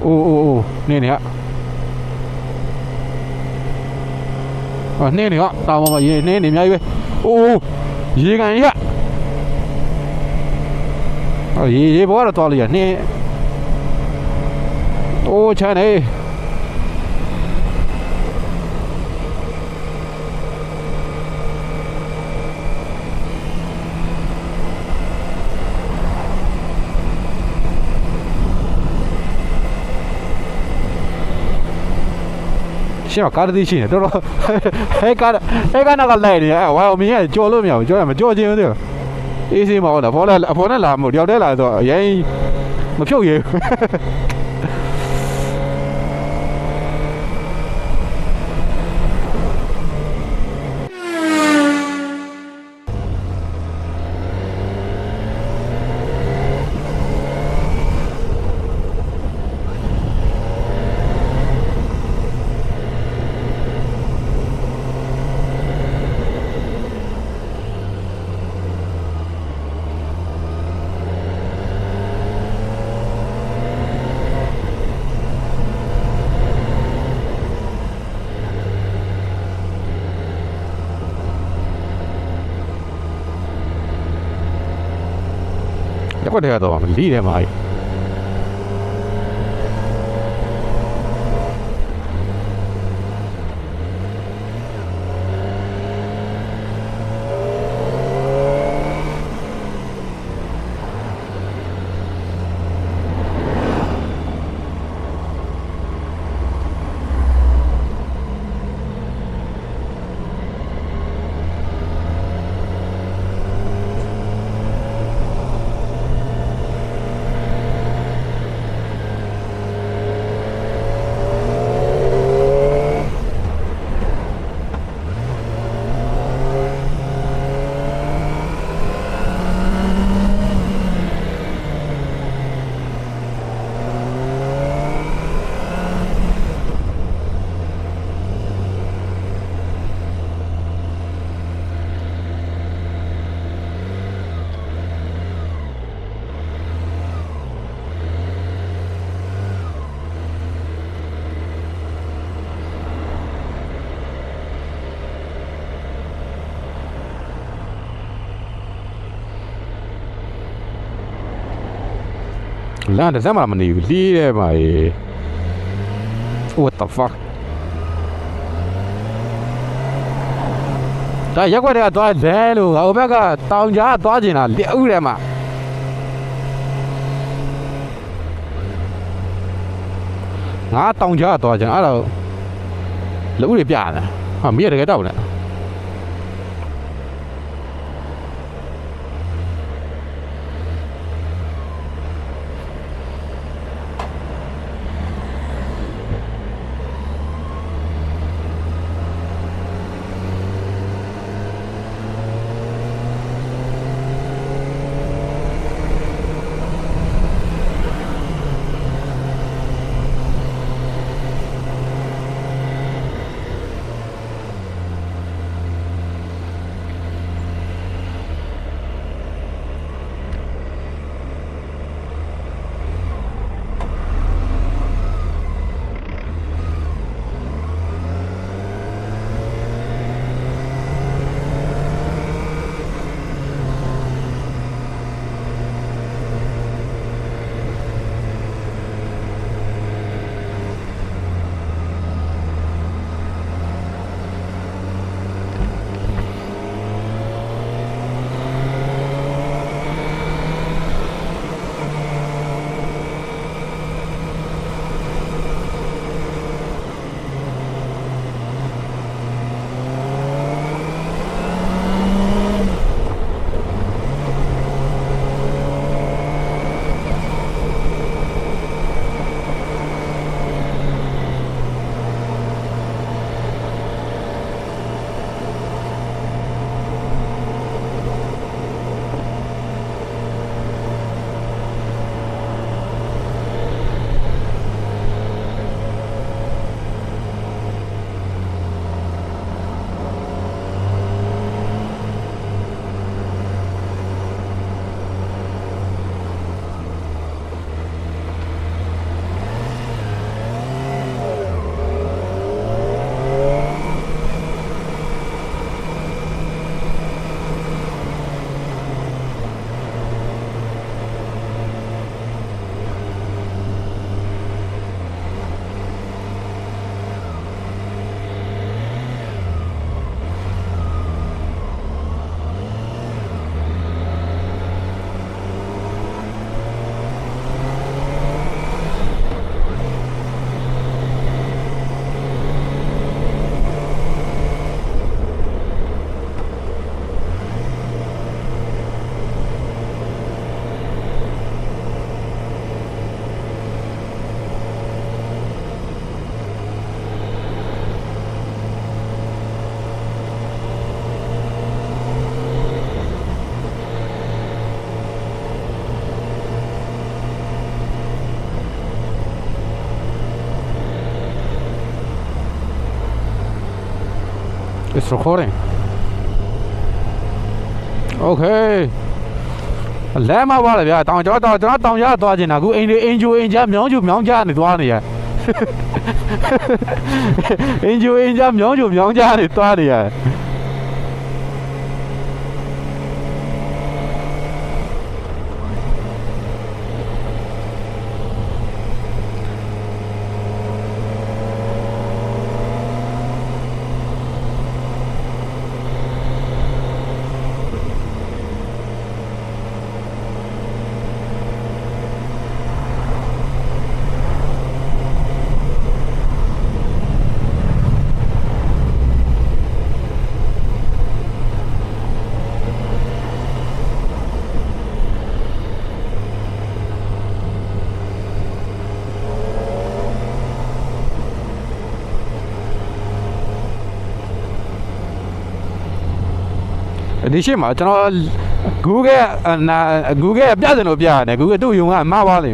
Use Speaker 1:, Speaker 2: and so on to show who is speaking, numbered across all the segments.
Speaker 1: ô nè nè nè nè tao mà gì nè nè nhảy về ô gì cái gì gì bố là to liền nè ô trời này xem cá đi chỉ đó hay cá nó còn lẻ thì wow mình cho luôn nhiều cho mà cho chứ được ý gì mà phó nó làm một điều đấy là rồi vậy một chút gì có thể rồi mình đi đây mà là để mà mình đi đây mà what the fuck tại giác quay đây toa dễ luôn ở bên cái tàu giá toa gì nào liệu đây mà ngã tàu giá toa chẳng là lũ đi biển này mà biết được cái đâu này It's recording. Okay. လမ်းမှာပါလေဗျာတောင်ကျွန်တော်တောင်ရသွားချင်တာအခုအိမ်ကျိုအိမ်ချမြောင်းကျိုမြောင်းကြနေသွားနေရအိမ်ကျိုအိမ်ချမြောင်းကျိုမြောင်းကြနေသွားနေရဒီရှိမှာကျွန်တော် Google ပြတယ်လို့ပြရတယ် Google သူ့ယုံကမှားပါလေ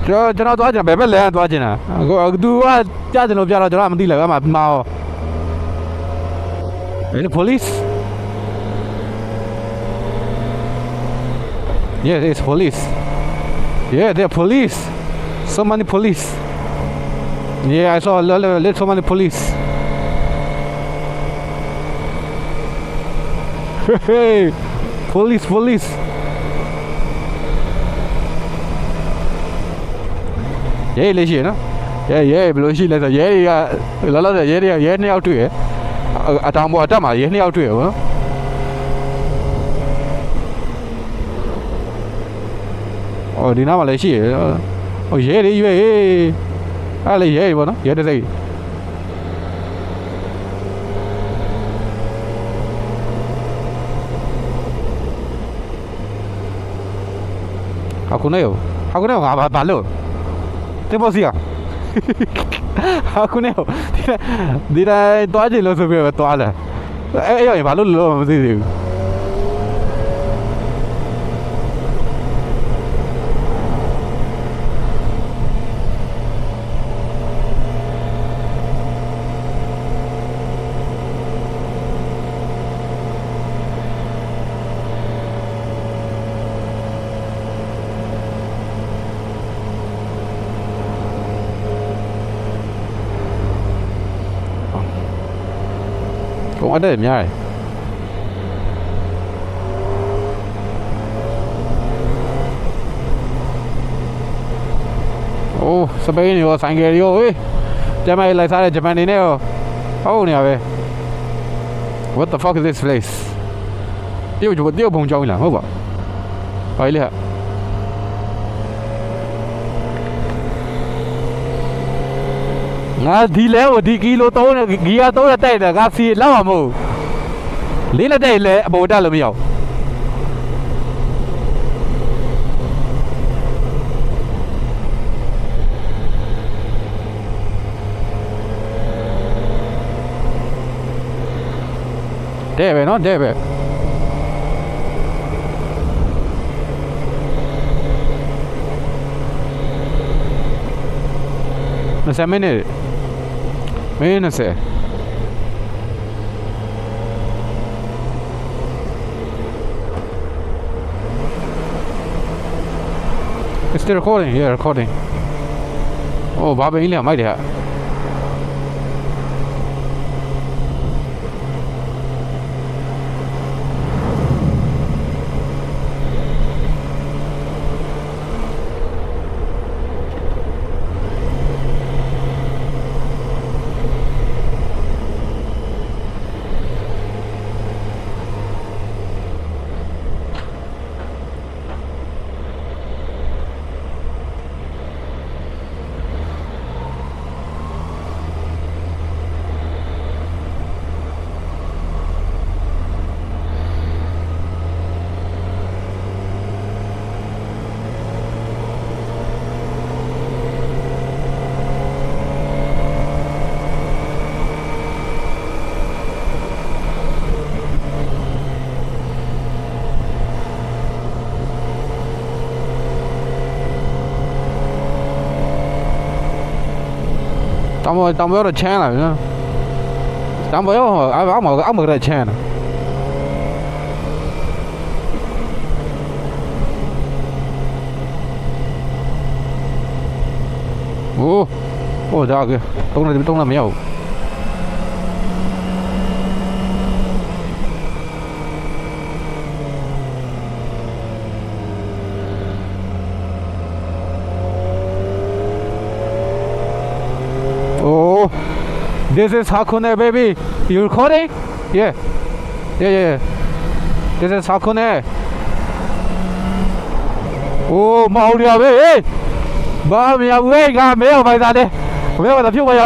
Speaker 1: ကျွန်တော်သွားကြဘယ်ဘက်လဲသွားကြတာသူကပြတယ်လို့ပြတော့ကျွန်တော်မသိလိုက်ဘူးအမှမှားThe police Yeah there's police Yeah there police So many police Yeah I saw so many police Hey, police. Yeah, လေးရှိနော် Yeah ဘယ်လိုရှိလဲဆိုရဲတွေကလောလောဆယ်ရဲတွေကရဲနှစ်ယောက်တွေ့ရအတောင်ပေါ်အတက်မှာရဲနှစ်ယောက်တွေ့ရဗောနော်အော်ဒီနားမှာလည်းရှိရဟိုရဲတွေရွေးအဲ့လေရဲတွေဗောနော်ရဲတစ်စိတ်Aku neo ngapa balo? Tempo sia. Aku neo. Dira to aje lo so be to ala. Eh balo lo ma si si. Cũng ở đây nha này. Ô, sao bây giờ sang ghê đi ơi. Chả mày lại sao Japan đi nè. Oh nè về. What the fuck is this place? Tiêu bông trâu là không ạ? Phải đi hả? Đi leo đi kilo tố này gia tố là tay là gà xì lắm mà mù lý là đây là bộ ra là nhiều để về nó để về nó xem mấy này Mena se. It's still recording. Yeah, recording. Oh, Baba ini mai dia. တောင်ပေါ်တော့ချမ်းလာပြီနော်တောင်ပေါ်ရောအောက်မှာကချမ်းလာโอ้ဒါကတုံးလည်းမရောက်This is Hakone, baby. You recording? Yeah. This is Hakone. Oh, Mauria, hey. Ba, mi away, ga, me, my daddy. Me, what a few way.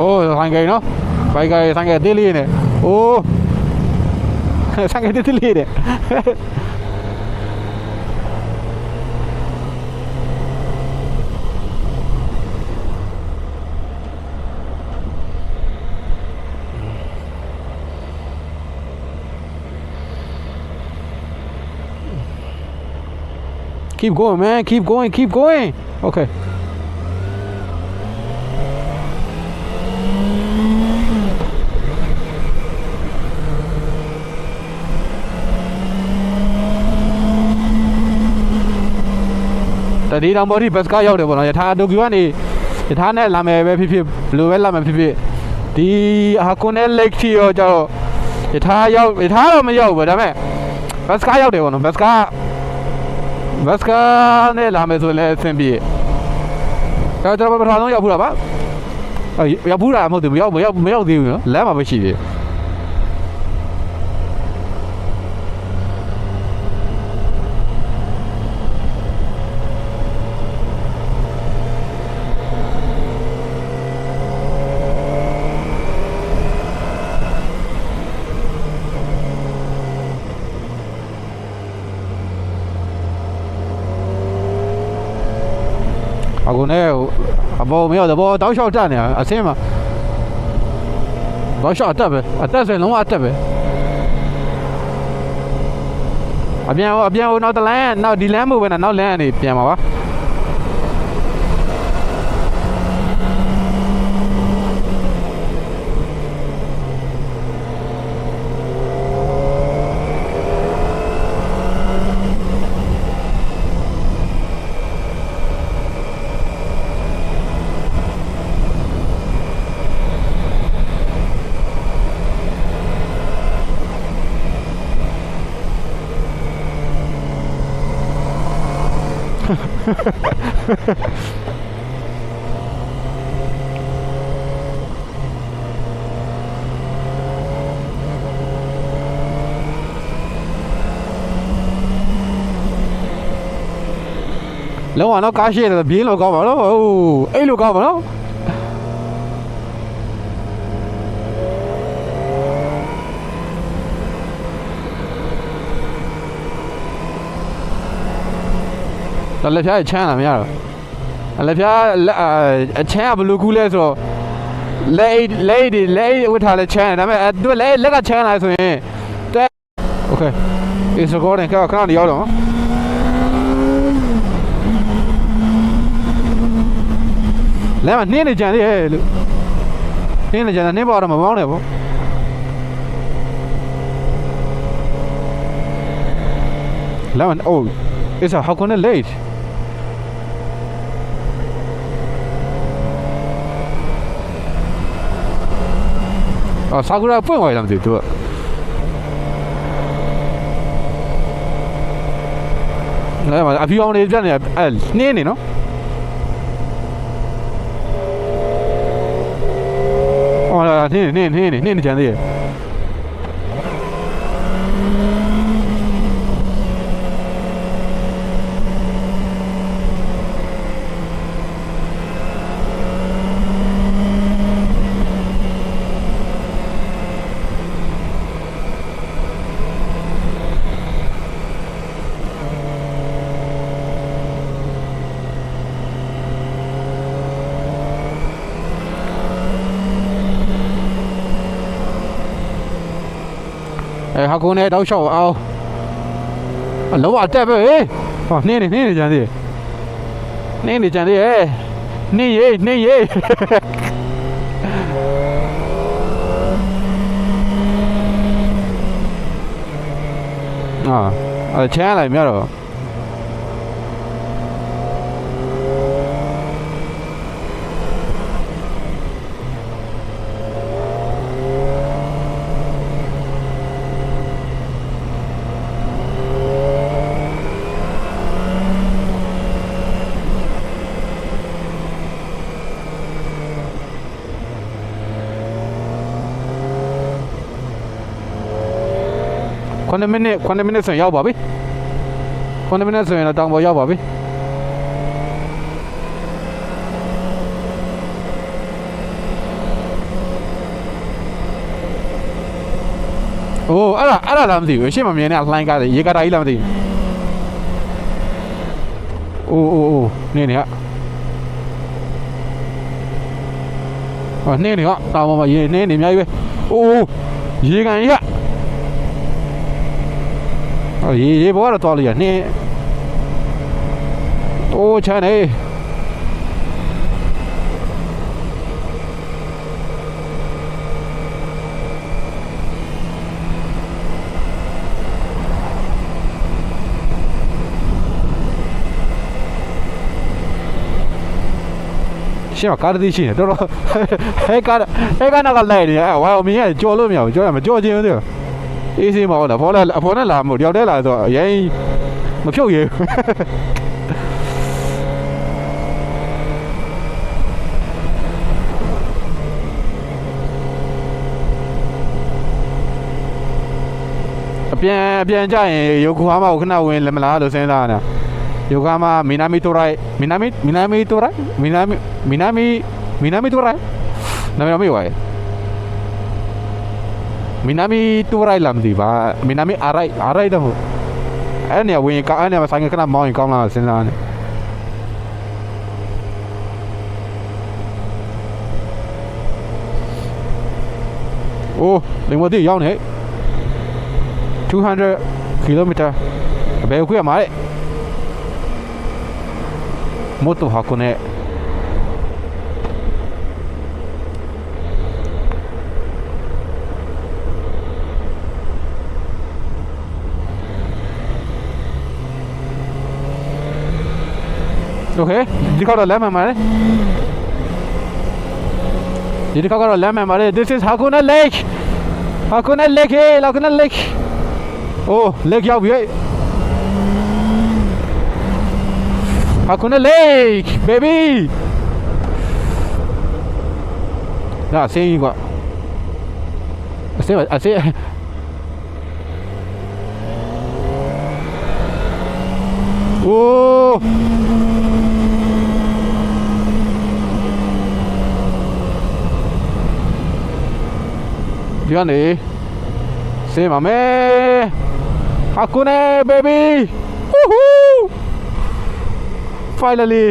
Speaker 1: Oh, sang cây nó. Cây cây sang cây tê li này. Oh. Sang cây tê li này. Keep going, man. Keep going. Keep going. Okay. Đi đâu mới đi bus carရောက်တယ်ပေါ့နော်ယထာတိုကျိုကနေယထာနဲ့လာမယ်ပဲဖြစ်ဖြစ်ဘယ်လိုပဲလာမယ်ဖြစ်ဖြစ်ဒီဟာကွန်နဲ့ lake ထီရောကျတော့ယထာတော့မရောက်ဘူးဒါပေမဲ့ bus car ရောက်တယ်ပေါ့နော် bus car နဲ့လာမယ်ဆိုရင်လည်းအဆင်ပြေကျွန်တော်ပထမဆုံးရောက်ဘူးလားဗျရောက်ဘူးလားမဟုတ်ဘူးမရောက်သေးဘူးနော်လမ်းမှာပဲရှိသေးတယ်အခုနဲ့အပေါ်မရောက်တော့တောက်လျှောက်တက်နေအဆင်းမှာတောက်လျှောက်အတက်ပဲအတက်ဆိုရင်လုံးဝအတက်ပဲအပြန်နောက်တလမ်းနောက်ဒီလမ်းမို့ပဲနောက်လမ်းကနေပြန်ပါပါလ လုံးဝတော့ကားရှိတယ်ဘင်းလို့ကောင်းပါတော့အဲ့လိုကောင်းပါတော့လက်ဖျားချမ်းလာမရတော့လက်ဖျားအချမ်းကဘလူးကူးလဲဆိုတော့လက်ဝတ်ထားလဲချမ်းဒါပေမဲ့သူလက်ကချမ်းလာဆိုရင်โอเค it's recording ခဏရောက်တော့လဲမနှင်းနေကြသေးရဲ့လို့နှင်းနေကြတာနှင်းပေါ်တော့မပေါင်းနဲ့ပေါ့လဲမoh it's how can it lateサクラっぽいわよ、なんて言うと。あ、ビヨンでじゃねえ、ねえねの。あ、ねえじゃねえ。ဟာကုန်းနဲ့တောက်လျှောက်အောင်အလုံးဝတက်ပဲဟောနှင်းနေကြသေးနှင်းနေကြသေးရဲ့နှင်းရေးချမ်းလိုက်မြတော့9 minutes ဆိုရောက်ပါပြီ9 minutes ဆိုရင်တော့တောင်ပေါ်ရောက်ပါပြီအိုးအဲ့ဒါလားမသိဘူးရှေ့မှာမြင်နေတာလှိုင်းကားရေကားတာကြီးလားမသိဘူးအိုးနေဟာနေဟာတောင်ပေါ်မှာရေနေအများကြီးပဲအိုးရေကန်ကြီးကရေဘောတော့လို့ရနေအိုးချမ်းနေရှင်းကားတည်းရှိနေတော်ဟဲကားနောက်ကလိုက်နေဝါအမင်းကကြော်လို့မရဘူးကြော်ရမကြော်ချင်းဘူး အေးစေးမဟုတ်လားအဖော်နဲ့လာမို့တယောက်တည်းလာဆိုအရင်မဖြုတ်ရဘူးအပြန်ကြရင်ယိုကိုဟာမကိုခဏဝင်လက်မလားလို့စဉ်းစားနေတာယိုကိုဟာမမီနာမီတိုရိုက်မီနာမီတိုရိုက်နာမည်မီဝိုင်Minami Turai lam di ba Minami Arai dah mu. Ani awin ka ani masang kena mau yang kau lah senang. Oh, lima dia jauh ni. 200 kilometer. Baik aku yang mana? Motor aku ni. Okay, di kau dah lama mana? Jadi kau dah lama mana? This is Hakuna Lake. Hakuna Lake. Oh, lake jauh biar. Hakuna Lake, baby. Dah, sini gua. Asyik. Oh. ဒီကနေစေးပါမယ်ဟာကုနေ baby woohoo finally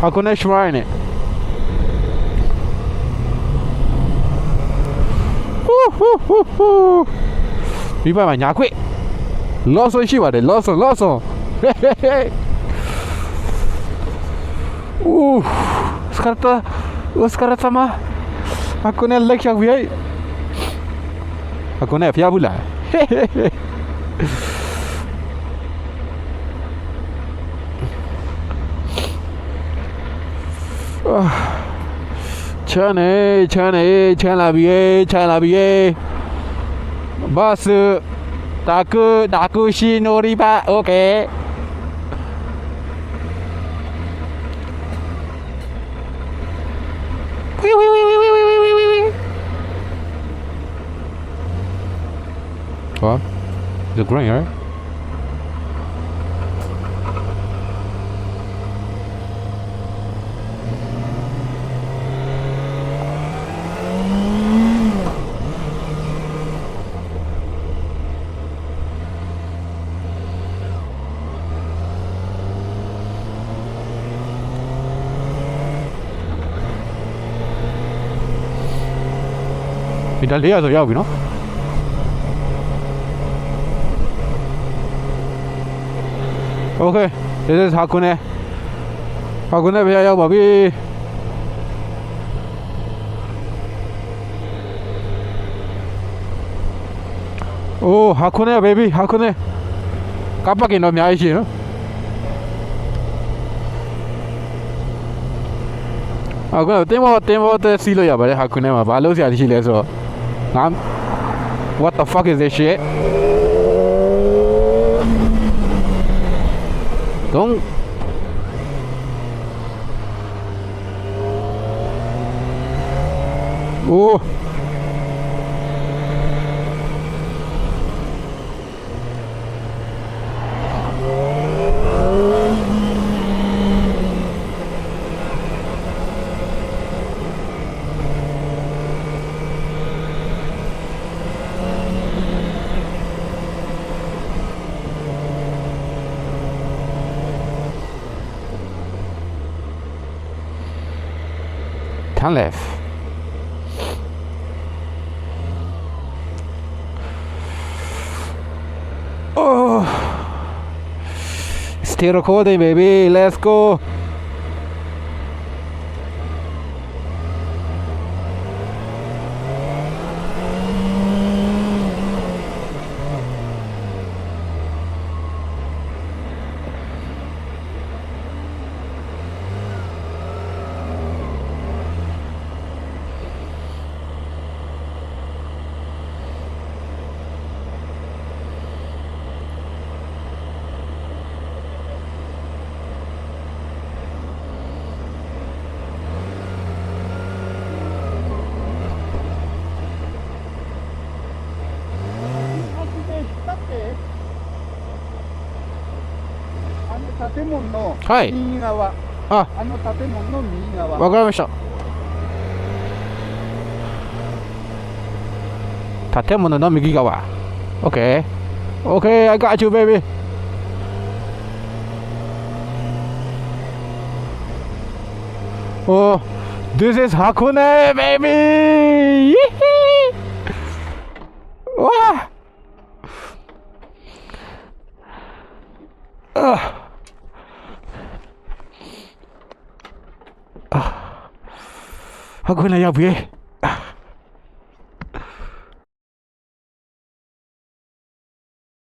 Speaker 1: ဟာကုနေ shrine ဒီဘက်မှာညာခွေလောဆွရှိပါတယ်လောဆွဟေးscarta ma ako na like yang biyay ako na fiya bula chan la biyay bus daku shinori ba okay What? The green, right? Italia ဆိုရောက်ပြီနော် Okay, this is Hakone ဘယ်ရောက်ပါပြီโอ้ Hakone baby Hakone ကပ်ပကင်တော့အများကြီးရှိနော်အခုတင်မောတဲ့စီးလို့ရပါတယ် Hakone မှာဘာလို့ဆရာရှိလဲဆိုတော့ငါ What the fuck is this shit Don't Oh Turn left. Oh, stay recording, baby. Let's go. Hi. あ、
Speaker 2: あの建物の右側。
Speaker 1: わかりました。建物の右側。Okay. Okay, I got you, baby. Oh, this is Hakone, baby. Wow. Hakone ရောက်ပြီ